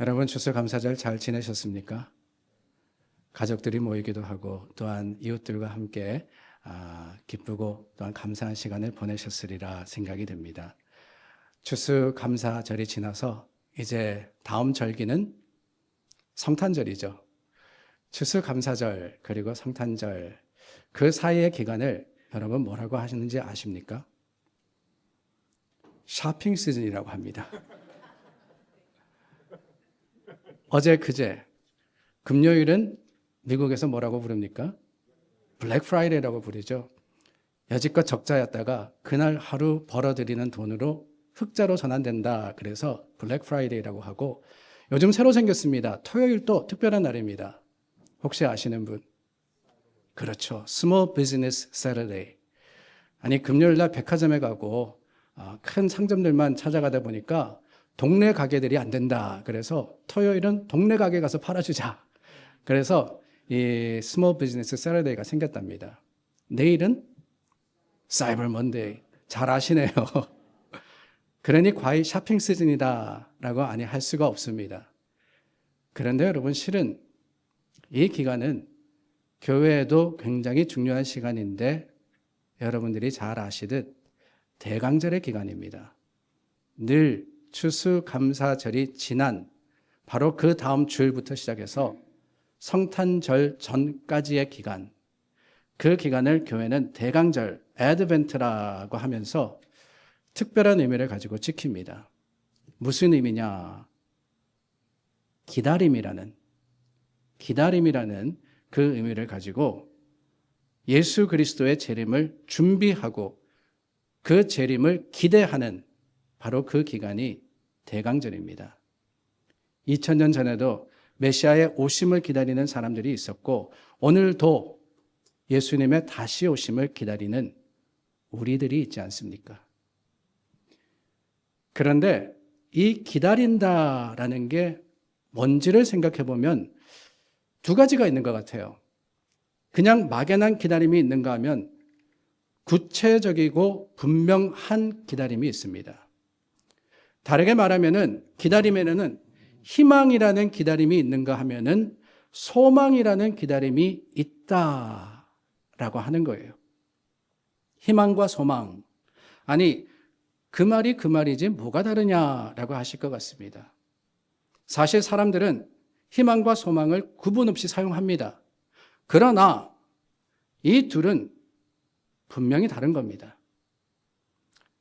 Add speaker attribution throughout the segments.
Speaker 1: 여러분 추수감사절 잘 지내셨습니까? 가족들이 모이기도 하고 또한 이웃들과 함께 기쁘고 또한 감사한 시간을 보내셨으리라 생각이 됩니다. 추수감사절이 지나서 이제 다음 절기는 성탄절이죠. 추수감사절 그리고 성탄절 그 사이의 기간을 여러분 뭐라고 하시는지 아십니까? 쇼핑 시즌이라고 합니다. 어제 그제 금요일은 미국에서 뭐라고 부릅니까? 블랙 프라이데이라고 부르죠. 여지껏 적자였다가 그날 하루 벌어들이는 돈으로 흑자로 전환된다. 그래서 블랙 프라이데이라고 하고 요즘 새로 생겼습니다. 토요일도 특별한 날입니다. 혹시 아시는 분? 그렇죠. Small Business Saturday. 아니 금요일 날 백화점에 가고 큰 상점들만 찾아가다 보니까 동네 가게들이 안 된다. 그래서 토요일은 동네 가게 가서 팔아주자. 그래서 이 스몰 비즈니스 세러데이가 생겼답니다. 내일은 사이버 먼데이. 잘 아시네요. 그러니 과히 쇼핑 시즌이다라고 아니 할 수가 없습니다. 그런데 여러분 실은 이 기간은 교회에도 굉장히 중요한 시간인데 여러분들이 잘 아시듯 대강절의 기간입니다. 늘 추수감사절이 지난 바로 그 다음 주일부터 시작해서 성탄절 전까지의 기간, 그 기간을 교회는 대강절, 애드벤트라고 하면서 특별한 의미를 가지고 지킵니다. 무슨 의미냐? 기다림이라는 그 의미를 가지고 예수 그리스도의 재림을 준비하고 그 재림을 기대하는 바로 그 기간이 대강절입니다. 2000년 전에도 메시아의 오심을 기다리는 사람들이 있었고 오늘도 예수님의 다시 오심을 기다리는 우리들이 있지 않습니까? 그런데 이 기다린다라는 게 뭔지를 생각해 보면 두 가지가 있는 것 같아요. 그냥 막연한 기다림이 있는가 하면 구체적이고 분명한 기다림이 있습니다. 다르게 말하면은 기다림에는 희망이라는 기다림이 있는가 하면은 소망이라는 기다림이 있다라고 하는 거예요. 희망과 소망. 아니, 그 말이 그 말이지 뭐가 다르냐라고 하실 것 같습니다. 사실 사람들은 희망과 소망을 구분 없이 사용합니다. 그러나 이 둘은 분명히 다른 겁니다.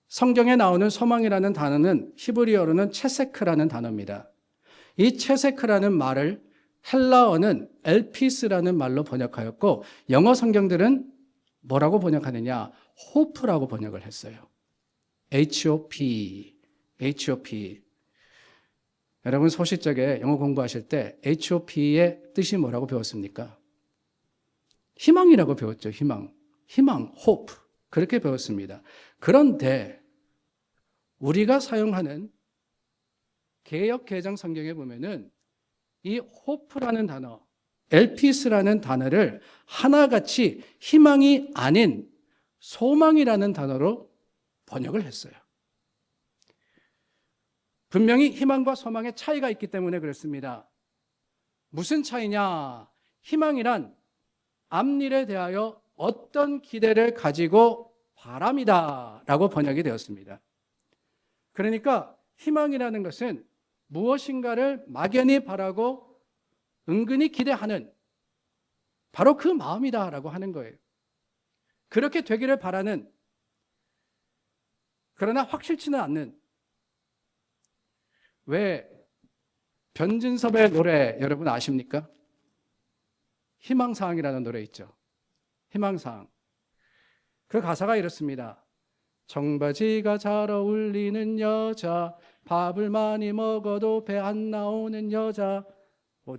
Speaker 1: 성경에 나오는 소망이라는 단어는 히브리어로는 체세크라는 단어입니다. 이 체세크라는 말을 헬라어는 엘피스라는 말로 번역하였고 영어 성경들은 뭐라고 번역하느냐? 호프라고 번역을 했어요. HOP. 여러분 소시적에 영어 공부하실 때 HOP의 뜻이 뭐라고 배웠습니까? 희망이라고 배웠죠. 희망, hope. 그렇게 배웠습니다. 그런데 우리가 사용하는 개역 개정 성경에 보면은 이 hope라는 단어, elpis라는 단어를 하나같이 희망이 아닌 소망이라는 단어로 번역을 했어요. 분명히 희망과 소망의 차이가 있기 때문에 그렇습니다. 무슨 차이냐? 희망이란 앞일에 대하여 어떤 기대를 가지고 바랍니다 라고 번역이 되었습니다. 그러니까 희망이라는 것은 무엇인가를 막연히 바라고 은근히 기대하는 바로 그 마음이다 라고 하는 거예요. 그렇게 되기를 바라는, 그러나 확실치는 않는. 왜 변진섭의 노래 여러분 아십니까? 희망사항이라는 노래 있죠. 희망사항. 그 가사가 이렇습니다. 청바지가 잘 어울리는 여자, 밥을 많이 먹어도 배 안 나오는 여자,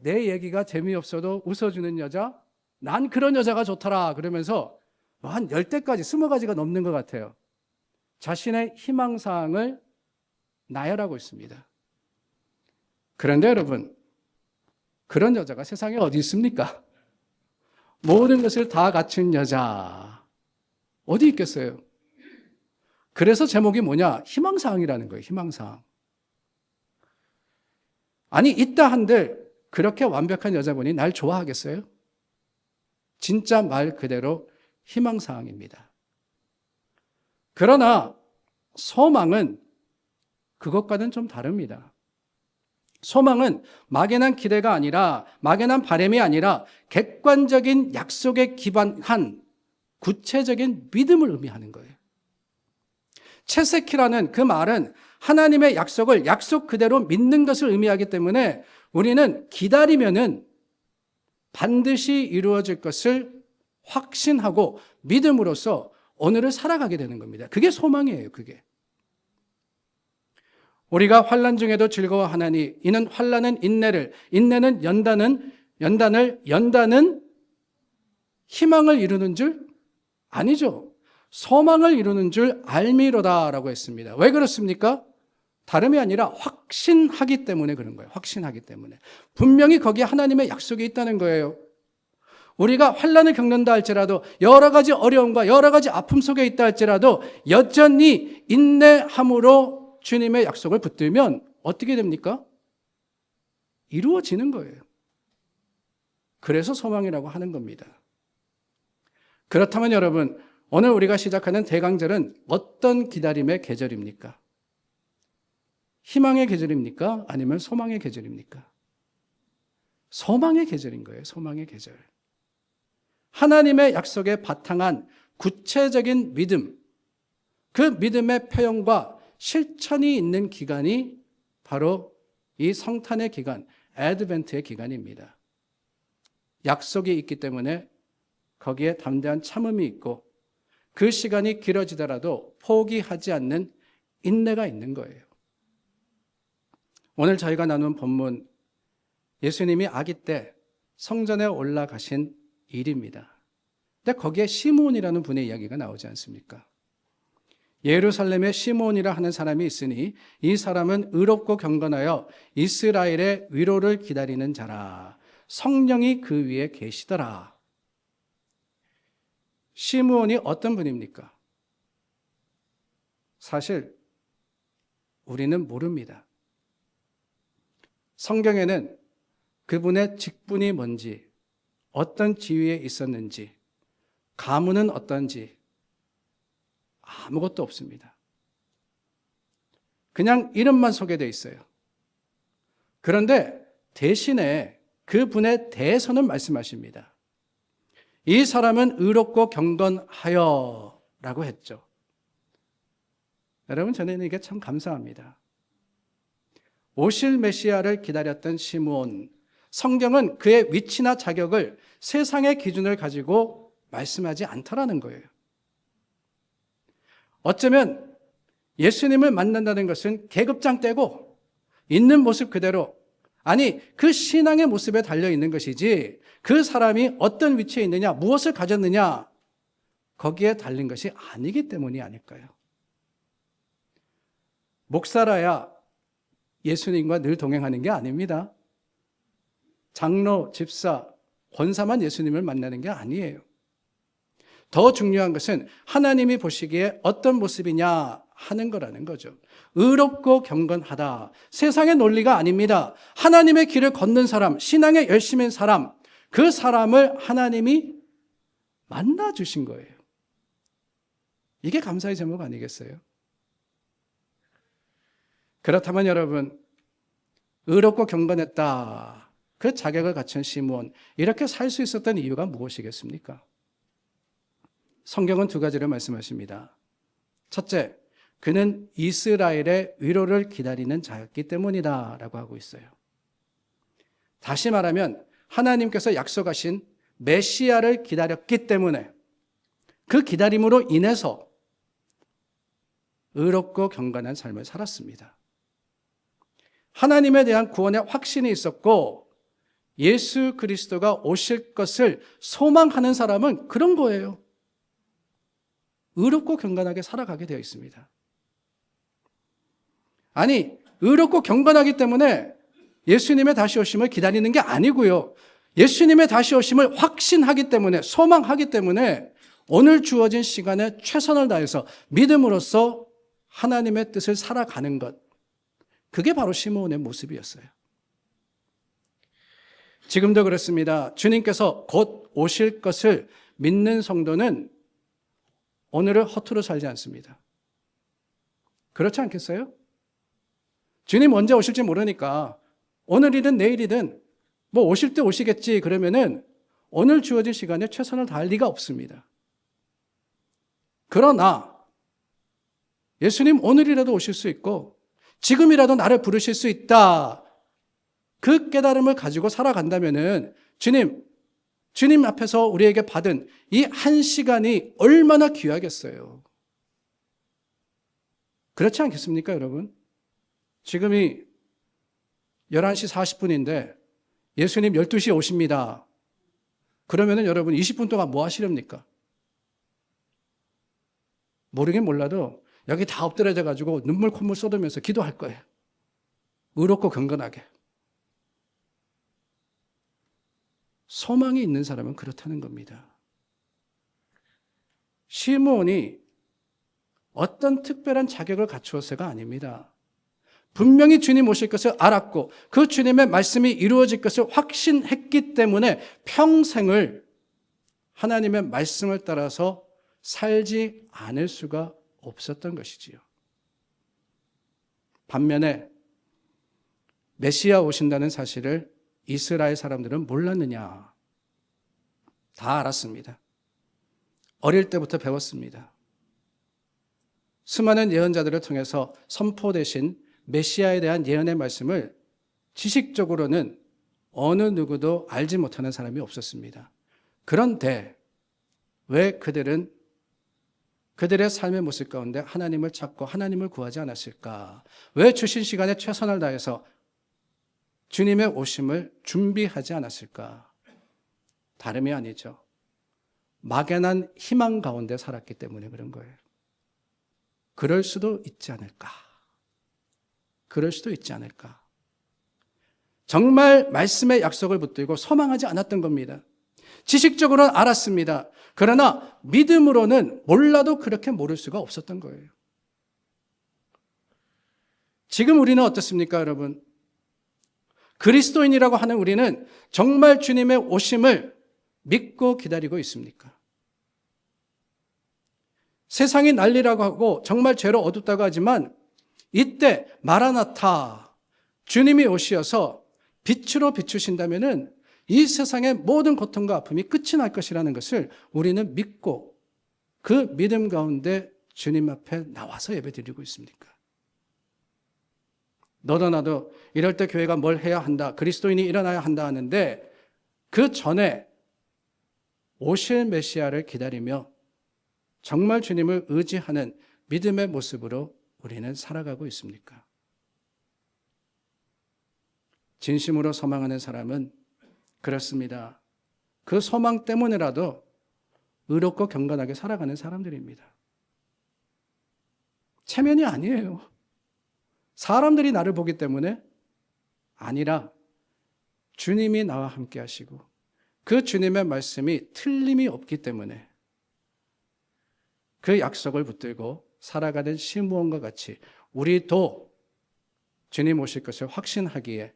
Speaker 1: 내 얘기가 재미없어도 웃어주는 여자, 난 그런 여자가 좋더라 그러면서 한 10대까지 20가지가 넘는 것 같아요. 자신의 희망사항을 나열하고 있습니다. 그런데 여러분, 그런 여자가 세상에 어디 있습니까? 모든 것을 다 갖춘 여자 어디 있겠어요? 그래서 제목이 뭐냐? 희망사항이라는 거예요. 희망사항. 아니 있다 한들 그렇게 완벽한 여자분이 날 좋아하겠어요? 진짜 말 그대로 희망사항입니다. 그러나 소망은 그것과는 좀 다릅니다. 소망은 막연한 기대가 아니라, 막연한 바람이 아니라 객관적인 약속에 기반한 구체적인 믿음을 의미하는 거예요. 체세키라는 그 말은 하나님의 약속을 약속 그대로 믿는 것을 의미하기 때문에 우리는 기다리면은 반드시 이루어질 것을 확신하고 믿음으로써 오늘을 살아가게 되는 겁니다. 그게 소망이에요, 그게. 우리가 환난 중에도 즐거워하나니 이는 환난은 인내를, 인내는 연단은 희망을 이루는 줄 아니죠. 소망을 이루는 줄 알미로다라고 했습니다. 왜 그렇습니까? 다름이 아니라 확신하기 때문에 그런 거예요. 확신하기 때문에. 분명히 거기에 하나님의 약속이 있다는 거예요. 우리가 환난을 겪는다 할지라도, 여러 가지 어려움과 여러 가지 아픔 속에 있다 할지라도 여전히 인내함으로 주님의 약속을 붙들면 어떻게 됩니까? 이루어지는 거예요. 그래서 소망이라고 하는 겁니다. 그렇다면 여러분, 오늘 우리가 시작하는 대강절은 어떤 기다림의 계절입니까? 희망의 계절입니까? 아니면 소망의 계절입니까? 소망의 계절인 거예요. 소망의 계절. 하나님의 약속에 바탕한 구체적인 믿음, 그 믿음의 표현과 실천이 있는 기간이 바로 이 성탄의 기간, 애드벤트의 기간입니다. 약속이 있기 때문에 거기에 담대한 참음이 있고 그 시간이 길어지더라도 포기하지 않는 인내가 있는 거예요. 오늘 저희가 나눈 본문, 예수님이 아기 때 성전에 올라가신 일입니다. 근데 거기에 시므온이라는 분의 이야기가 나오지 않습니까? 예루살렘에 시므온이라 하는 사람이 있으니 이 사람은 의롭고 경건하여 이스라엘의 위로를 기다리는 자라. 성령이 그 위에 계시더라. 시므온이 어떤 분입니까? 사실 우리는 모릅니다. 성경에는 그분의 직분이 뭔지, 어떤 지위에 있었는지, 가문은 어떤지 아무것도 없습니다. 그냥 이름만 소개되어 있어요. 그런데 대신에 그분에 대해서는 말씀하십니다. 이 사람은 의롭고 경건하여 라고 했죠. 여러분, 저는 이게 참 감사합니다. 오실 메시아를 기다렸던 시므온, 성경은 그의 위치나 자격을 세상의 기준을 가지고 말씀하지 않더라는 거예요. 어쩌면 예수님을 만난다는 것은 계급장 떼고 있는 모습 그대로, 아니 그 신앙의 모습에 달려있는 것이지 그 사람이 어떤 위치에 있느냐, 무엇을 가졌느냐 거기에 달린 것이 아니기 때문이 아닐까요? 목사라야 예수님과 늘 동행하는 게 아닙니다. 장로, 집사, 권사만 예수님을 만나는 게 아니에요. 더 중요한 것은 하나님이 보시기에 어떤 모습이냐 하는 거라는 거죠. 의롭고 경건하다. 세상의 논리가 아닙니다. 하나님의 길을 걷는 사람, 신앙에 열심인 사람, 그 사람을 하나님이 만나주신 거예요. 이게 감사의 제목 아니겠어요? 그렇다면 여러분, 의롭고 경건했다. 그 자격을 갖춘 시므온, 이렇게 살 수 있었던 이유가 무엇이겠습니까? 성경은 두 가지를 말씀하십니다. 첫째, 그는 이스라엘의 위로를 기다리는 자였기 때문이다 라고 하고 있어요. 다시 말하면 하나님께서 약속하신 메시아를 기다렸기 때문에 그 기다림으로 인해서 의롭고 경건한 삶을 살았습니다. 하나님에 대한 구원의 확신이 있었고 예수 그리스도가 오실 것을 소망하는 사람은 그런 거예요. 의롭고 경건하게 살아가게 되어 있습니다. 아니, 의롭고 경건하기 때문에 예수님의 다시 오심을 기다리는 게 아니고요. 예수님의 다시 오심을 확신하기 때문에, 소망하기 때문에 오늘 주어진 시간에 최선을 다해서 믿음으로써 하나님의 뜻을 살아가는 것, 그게 바로 시므온의 모습이었어요. 지금도 그렇습니다. 주님께서 곧 오실 것을 믿는 성도는 오늘을 허투루 살지 않습니다. 그렇지 않겠어요? 주님 언제 오실지 모르니까 오늘이든 내일이든 뭐 오실 때 오시겠지 그러면은 오늘 주어진 시간에 최선을 다할 리가 없습니다. 그러나 예수님 오늘이라도 오실 수 있고 지금이라도 나를 부르실 수 있다. 그 깨달음을 가지고 살아간다면은 주님 앞에서 우리에게 받은 이 한 시간이 얼마나 귀하겠어요. 그렇지 않겠습니까, 여러분? 지금이 11시 40분인데 예수님 12시에 오십니다. 그러면은 여러분 20분 동안 뭐 하시렵니까? 모르긴 몰라도 여기 다 엎드려져 가지고 눈물 콧물 쏟으면서 기도할 거예요. 의롭고 경건하게. 소망이 있는 사람은 그렇다는 겁니다. 시므온이 어떤 특별한 자격을 갖추었어가 아닙니다. 분명히 주님 오실 것을 알았고 그 주님의 말씀이 이루어질 것을 확신했기 때문에 평생을 하나님의 말씀을 따라서 살지 않을 수가 없었던 것이지요. 반면에 메시아 오신다는 사실을 이스라엘 사람들은 몰랐느냐? 다 알았습니다. 어릴 때부터 배웠습니다. 수많은 예언자들을 통해서 선포되신 메시아에 대한 예언의 말씀을 지식적으로는 어느 누구도 알지 못하는 사람이 없었습니다. 그런데 왜 그들은 그들의 삶의 모습 가운데 하나님을 찾고 하나님을 구하지 않았을까? 왜 주신 시간에 최선을 다해서 주님의 오심을 준비하지 않았을까? 다름이 아니죠. 막연한 희망 가운데 살았기 때문에 그런 거예요. 그럴 수도 있지 않을까? 그럴 수도 있지 않을까? 정말 말씀의 약속을 붙들고 소망하지 않았던 겁니다. 지식적으로는 알았습니다. 그러나 믿음으로는 몰라도 그렇게 모를 수가 없었던 거예요. 지금 우리는 어떻습니까, 여러분? 그리스도인이라고 하는 우리는 정말 주님의 오심을 믿고 기다리고 있습니까? 세상이 난리라고 하고 정말 죄로 어둡다고 하지만 이때 마라나타 주님이 오시어서 빛으로 비추신다면은 이 세상의 모든 고통과 아픔이 끝이 날 것이라는 것을 우리는 믿고 그 믿음 가운데 주님 앞에 나와서 예배드리고 있습니까? 너도 나도 이럴 때 교회가 뭘 해야 한다, 그리스도인이 일어나야 한다 하는데 그 전에 오실 메시아를 기다리며 정말 주님을 의지하는 믿음의 모습으로 우리는 살아가고 있습니까? 진심으로 소망하는 사람은 그렇습니다. 그 소망 때문에라도 의롭고 경건하게 살아가는 사람들입니다. 체면이 아니에요. 사람들이 나를 보기 때문에 아니라 주님이 나와 함께 하시고 그 주님의 말씀이 틀림이 없기 때문에 그 약속을 붙들고 살아가는 시므온과 같이 우리도 주님 오실 것을 확신하기에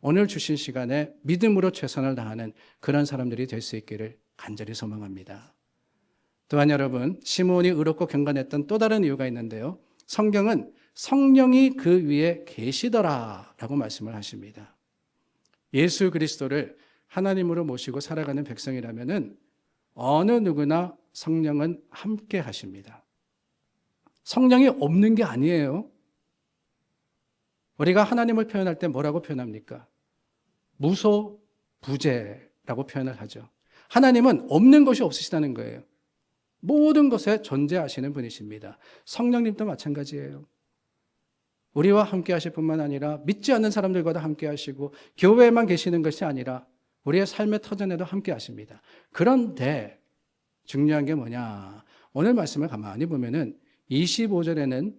Speaker 1: 오늘 주신 시간에 믿음으로 최선을 다하는 그런 사람들이 될 수 있기를 간절히 소망합니다. 또한 여러분, 시므온이 의롭고 경건했던 또 다른 이유가 있는데요. 성경은 성령이 그 위에 계시더라라고 말씀을 하십니다. 예수 그리스도를 하나님으로 모시고 살아가는 백성이라면은 어느 누구나 성령은 함께 하십니다. 성령이 없는 게 아니에요. 우리가 하나님을 표현할 때 뭐라고 표현합니까? 무소부재라고 표현을 하죠. 하나님은 없는 것이 없으시다는 거예요. 모든 것에 존재하시는 분이십니다. 성령님도 마찬가지예요. 우리와 함께 하실 뿐만 아니라 믿지 않는 사람들과도 함께 하시고 교회에만 계시는 것이 아니라 우리의 삶의 터전에도 함께 하십니다. 그런데 중요한 게 뭐냐? 오늘 말씀을 가만히 보면은 25절에는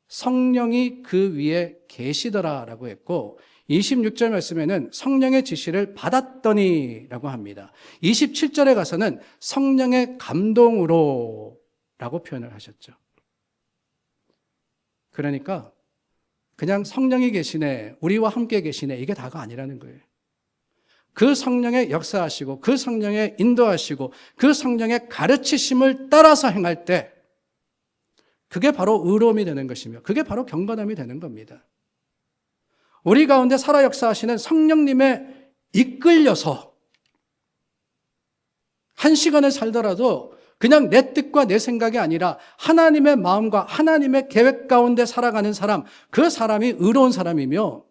Speaker 1: 성령이 그 위에 계시더라라고 했고 26절 말씀에는 성령의 지시를 받았더니 라고 합니다. 27절에 가서는 성령의 감동으로 라고 표현을 하셨죠. 그러니까 그냥 성령이 계시네, 우리와 함께 계시네, 이게 다가 아니라는 거예요. 그 성령의 역사하시고 그 성령의 인도하시고 그 성령의 가르치심을 따라서 행할 때 그게 바로 의로움이 되는 것이며 그게 바로 경건함이 되는 겁니다. 우리 가운데 살아 역사하시는 성령님의 이끌려서 한 시간을 살더라도 그냥 내 뜻과 내 생각이 아니라 하나님의 마음과 하나님의 계획 가운데 살아가는 사람, 그 사람이 의로운 사람이며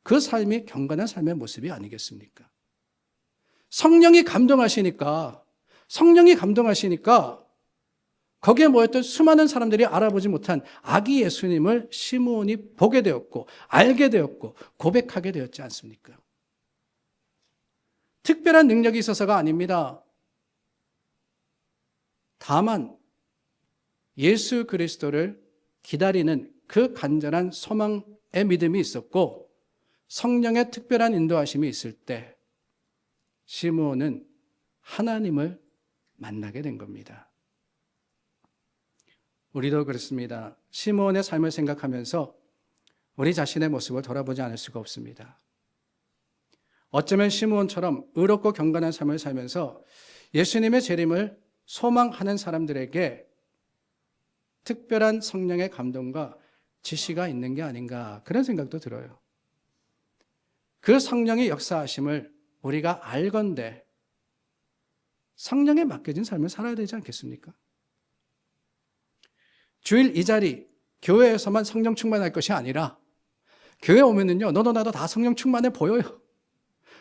Speaker 1: 그 삶이 경건한 삶의 모습이 아니겠습니까? 성령이 감동하시니까 거기에 모였던 수많은 사람들이 알아보지 못한 아기 예수님을 시므온이 보게 되었고 알게 되었고 고백하게 되었지 않습니까? 특별한 능력이 있어서가 아닙니다. 다만 예수 그리스도를 기다리는 그 간절한 소망의 믿음이 있었고 성령의 특별한 인도하심이 있을 때 시므온은 하나님을 만나게 된 겁니다. 우리도 그렇습니다. 시므온의 삶을 생각하면서 우리 자신의 모습을 돌아보지 않을 수가 없습니다. 어쩌면 시므온처럼 의롭고 경건한 삶을 살면서 예수님의 재림을 소망하는 사람들에게 특별한 성령의 감동과 지시가 있는 게 아닌가 그런 생각도 들어요. 그 성령의 역사하심을 우리가 알건대 성령에 맡겨진 삶을 살아야 되지 않겠습니까? 주일 이 자리 교회에서만 성령 충만할 것이 아니라 교회 오면은요 너도 나도 다 성령 충만해 보여요.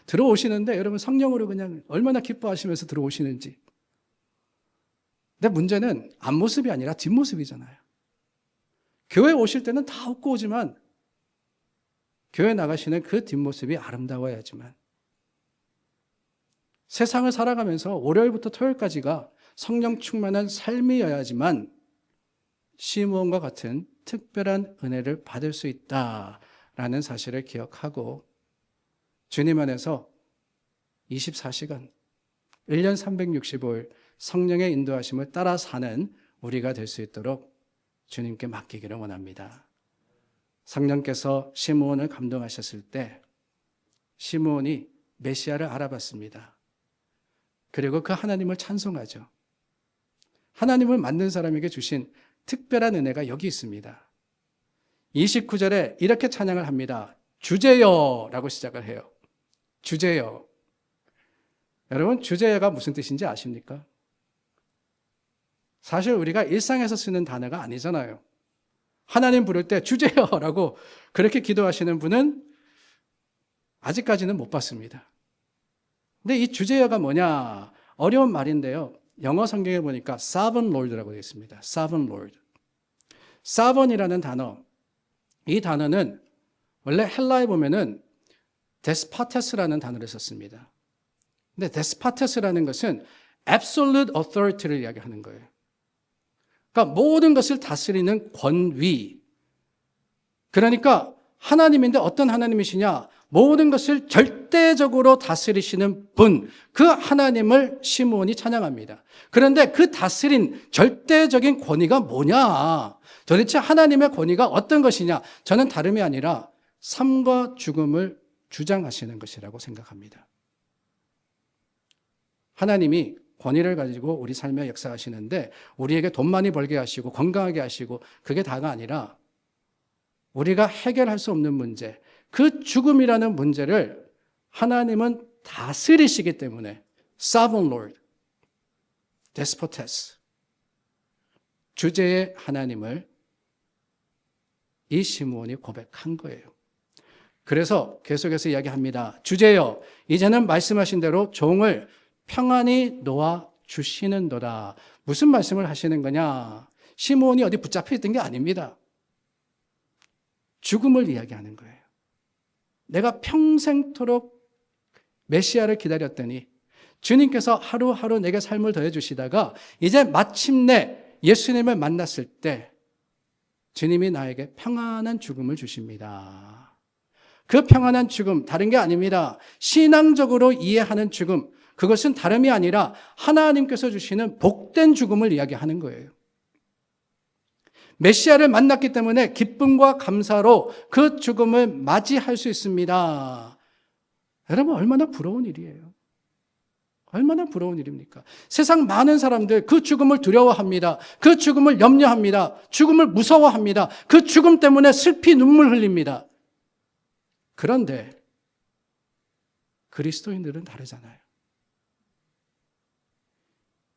Speaker 1: 들어오시는데 여러분 성령으로 그냥 얼마나 기뻐하시면서 들어오시는지. 근데 문제는 앞모습이 아니라 뒷모습이잖아요. 교회 오실 때는 다 웃고 오지만 교회 나가시는 그 뒷모습이 아름다워야지만 세상을 살아가면서 월요일부터 토요일까지가 성령 충만한 삶이어야지만 시므온과 같은 특별한 은혜를 받을 수 있다라는 사실을 기억하고 주님 안에서 24시간 1년 365일 성령의 인도하심을 따라 사는 우리가 될 수 있도록 주님께 맡기기를 원합니다. 성령께서 시므온을 감동하셨을 때 시므온이 메시아를 알아봤습니다. 그리고 그 하나님을 찬송하죠. 하나님을 만난 사람에게 주신 특별한 은혜가 여기 있습니다. 29절에 이렇게 찬양을 합니다. 주제여라고 시작을 해요. 주제여. 여러분 주제여가 무슨 뜻인지 아십니까? 사실 우리가 일상에서 쓰는 단어가 아니잖아요. 하나님 부를 때 주제여라고 그렇게 기도하시는 분은 아직까지는 못 봤습니다. 근데 이 주제여가 뭐냐? 어려운 말인데요. 영어 성경에 보니까 sovereign lord라고 되어 있습니다. sovereign lord. sovereign이라는 단어. 이 단어는 원래 헬라에 보면은 despotes라는 단어를 썼습니다. 근데 despotes라는 것은 absolute authority를 이야기하는 거예요. 그러니까 모든 것을 다스리는 권위. 그러니까 하나님인데 어떤 하나님이시냐? 모든 것을 절대적으로 다스리시는 분, 그 하나님을 시므온이 찬양합니다. 그런데 그 다스린 절대적인 권위가 뭐냐? 도대체 하나님의 권위가 어떤 것이냐? 저는 다름이 아니라 삶과 죽음을 주장하시는 것이라고 생각합니다. 하나님이 권위를 가지고 우리 삶에 역사하시는데 우리에게 돈 많이 벌게 하시고 건강하게 하시고 그게 다가 아니라 우리가 해결할 수 없는 문제, 그 죽음이라는 문제를 하나님은 다스리시기 때문에 sovereign lord, despotes, 주제의 하나님을 이 시므온이 고백한 거예요. 그래서 계속해서 이야기합니다. 주제여, 이제는 말씀하신 대로 종을 평안히 놓아 주시는도다. 무슨 말씀을 하시는 거냐? 시므온이 어디 붙잡혀 있던 게 아닙니다. 죽음을 이야기하는 거예요. 내가 평생토록 메시아를 기다렸더니 주님께서 하루하루 내게 삶을 더해주시다가 이제 마침내 예수님을 만났을 때 주님이 나에게 평안한 죽음을 주십니다. 그 평안한 죽음, 다른 게 아닙니다. 신앙적으로 이해하는 죽음, 그것은 다름이 아니라 하나님께서 주시는 복된 죽음을 이야기하는 거예요. 메시아를 만났기 때문에 기쁨과 감사로 그 죽음을 맞이할 수 있습니다. 여러분, 얼마나 부러운 일이에요. 얼마나 부러운 일입니까? 세상 많은 사람들 그 죽음을 두려워합니다. 그 죽음을 염려합니다. 죽음을 무서워합니다. 그 죽음 때문에 슬피 눈물 흘립니다. 그런데 그리스도인들은 다르잖아요.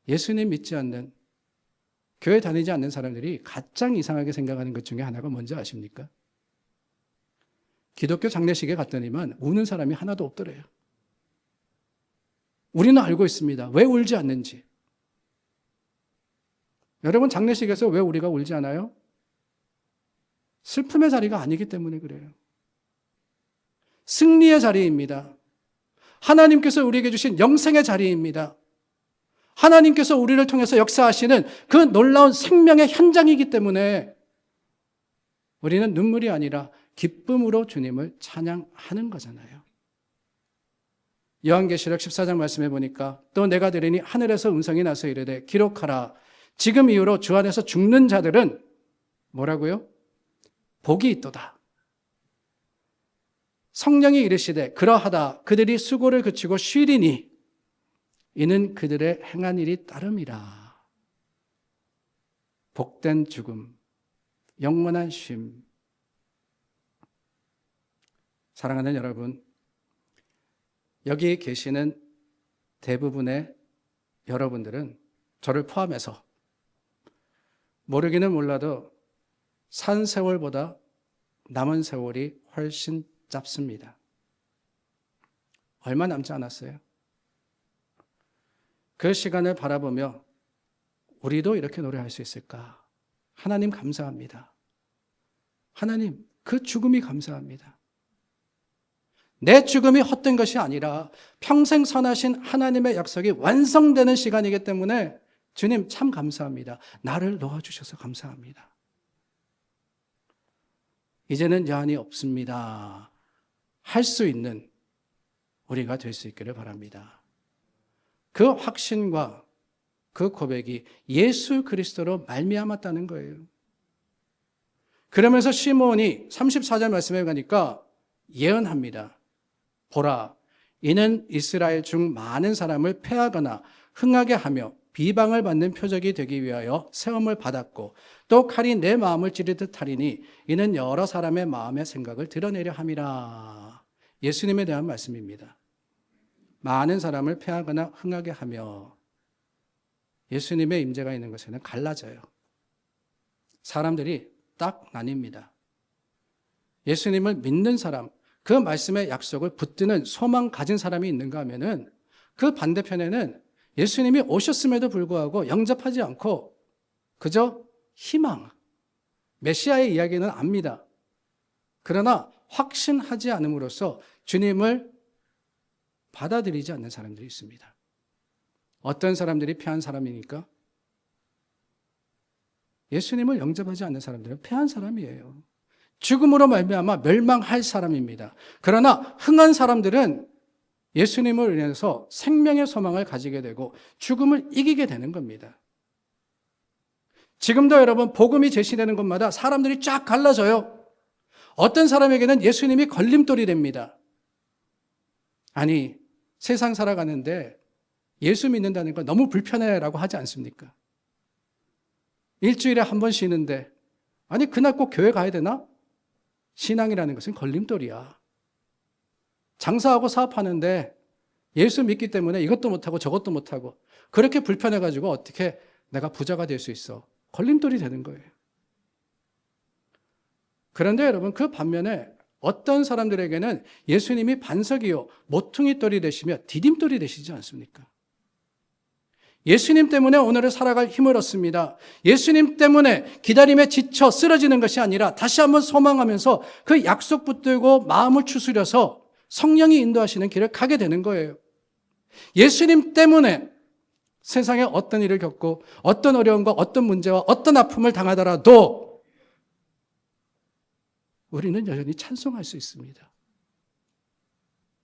Speaker 1: 예수님 믿지 않는, 교회 다니지 않는 사람들이 가장 이상하게 생각하는 것 중에 하나가 뭔지 아십니까? 기독교 장례식에 갔더니만 우는 사람이 하나도 없더래요. 우리는 알고 있습니다. 왜 울지 않는지. 여러분, 장례식에서 왜 우리가 울지 않아요? 슬픔의 자리가 아니기 때문에 그래요. 승리의 자리입니다. 하나님께서 우리에게 주신 영생의 자리입니다. 하나님께서 우리를 통해서 역사하시는 그 놀라운 생명의 현장이기 때문에 우리는 눈물이 아니라 기쁨으로 주님을 찬양하는 거잖아요. 요한계시록 14장 말씀해 보니까 또 내가 들으니 하늘에서 음성이 나서 이르되 기록하라. 지금 이후로 주 안에서 죽는 자들은 뭐라고요? 복이 있도다. 성령이 이르시되 그러하다. 그들이 수고를 그치고 쉬리니 이는 그들의 행한 일이 따름이라. 복된 죽음, 영원한 쉼. 사랑하는 여러분, 여기 계시는 대부분의 여러분들은 저를 포함해서 모르기는 몰라도 산 세월보다 남은 세월이 훨씬 짧습니다. 얼마 남지 않았어요. 그 시간을 바라보며 우리도 이렇게 노래할 수 있을까? 하나님 감사합니다. 하나님, 그 죽음이 감사합니다. 내 죽음이 헛된 것이 아니라 평생 선하신 하나님의 약속이 완성되는 시간이기 때문에 주님 참 감사합니다. 나를 놓아주셔서 감사합니다. 이제는 여한이 없습니다. 할 수 있는 우리가 될 수 있기를 바랍니다. 그 확신과 그 고백이 예수 그리스도로 말미암았다는 거예요. 그러면서 시몬이 34절 말씀에 가니까 예언합니다. 보라, 이는 이스라엘 중 많은 사람을 패하거나 흥하게 하며 비방을 받는 표적이 되기 위하여 세움을 받았고 또 칼이 내 마음을 찌르듯 하리니 이는 여러 사람의 마음의 생각을 드러내려 함이라. 예수님에 대한 말씀입니다. 많은 사람을 패하거나 흥하게 하며, 예수님의 임재가 있는 것에는 갈라져요. 사람들이 딱 나뉩니다. 예수님을 믿는 사람, 그 말씀의 약속을 붙드는 소망 가진 사람이 있는가 하면은 그 반대편에는 예수님이 오셨음에도 불구하고 영접하지 않고 그저 희망, 메시아의 이야기는 압니다. 그러나 확신하지 않음으로써 주님을 받아들이지 않는 사람들이 있습니다. 어떤 사람들이 패한 사람이니까? 예수님을 영접하지 않는 사람들은 패한 사람이에요. 죽음으로 말미암아 멸망할 사람입니다. 그러나 흥한 사람들은 예수님을 인해서 생명의 소망을 가지게 되고 죽음을 이기게 되는 겁니다. 지금도 여러분 복음이 제시되는 곳마다 사람들이 쫙 갈라져요. 어떤 사람에게는 예수님이 걸림돌이 됩니다. 아니, 세상 살아가는데 예수 믿는다는 건 너무 불편해라고 하지 않습니까? 일주일에 한 번 쉬는데 아니 그날 꼭 교회 가야 되나? 신앙이라는 것은 걸림돌이야. 장사하고 사업하는데 예수 믿기 때문에 이것도 못하고 저것도 못하고 그렇게 불편해가지고 어떻게 내가 부자가 될 수 있어? 걸림돌이 되는 거예요. 그런데 여러분 그 반면에 어떤 사람들에게는 예수님이 반석이요 모퉁이돌이 되시며 디딤돌이 되시지 않습니까? 예수님 때문에 오늘을 살아갈 힘을 얻습니다. 예수님 때문에 기다림에 지쳐 쓰러지는 것이 아니라 다시 한번 소망하면서 그 약속 붙들고 마음을 추스려서 성령이 인도하시는 길을 가게 되는 거예요. 예수님 때문에 세상에 어떤 일을 겪고 어떤 어려움과 어떤 문제와 어떤 아픔을 당하더라도 우리는 여전히 찬송할 수 있습니다.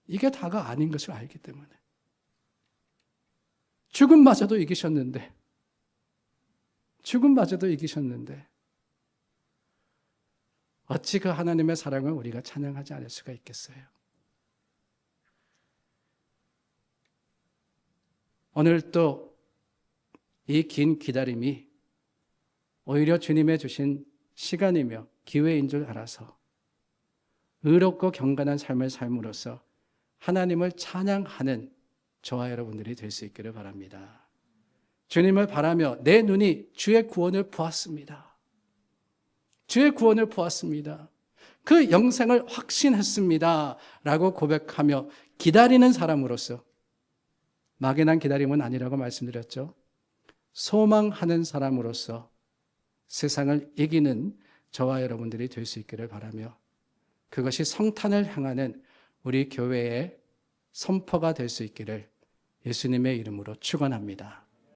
Speaker 1: 이게 다가 아닌 것을 알기 때문에. 죽음마저도 이기셨는데 어찌 그 하나님의 사랑을 우리가 찬양하지 않을 수가 있겠어요? 오늘 또 이 긴 기다림이 오히려 주님의 주신 시간이며 기회인 줄 알아서 의롭고 경건한 삶을 삶으로써 하나님을 찬양하는 저와 여러분들이 될 수 있기를 바랍니다. 주님을 바라며 내 눈이 주의 구원을 보았습니다. 주의 구원을 보았습니다. 그 영생을 확신했습니다. 라고 고백하며 기다리는 사람으로서, 막연한 기다림은 아니라고 말씀드렸죠. 소망하는 사람으로서 세상을 이기는 저와 여러분들이 될 수 있기를 바라며, 그것이 성탄을 향하는 우리 교회의 선포가 될 수 있기를 예수님의 이름으로 축원합니다.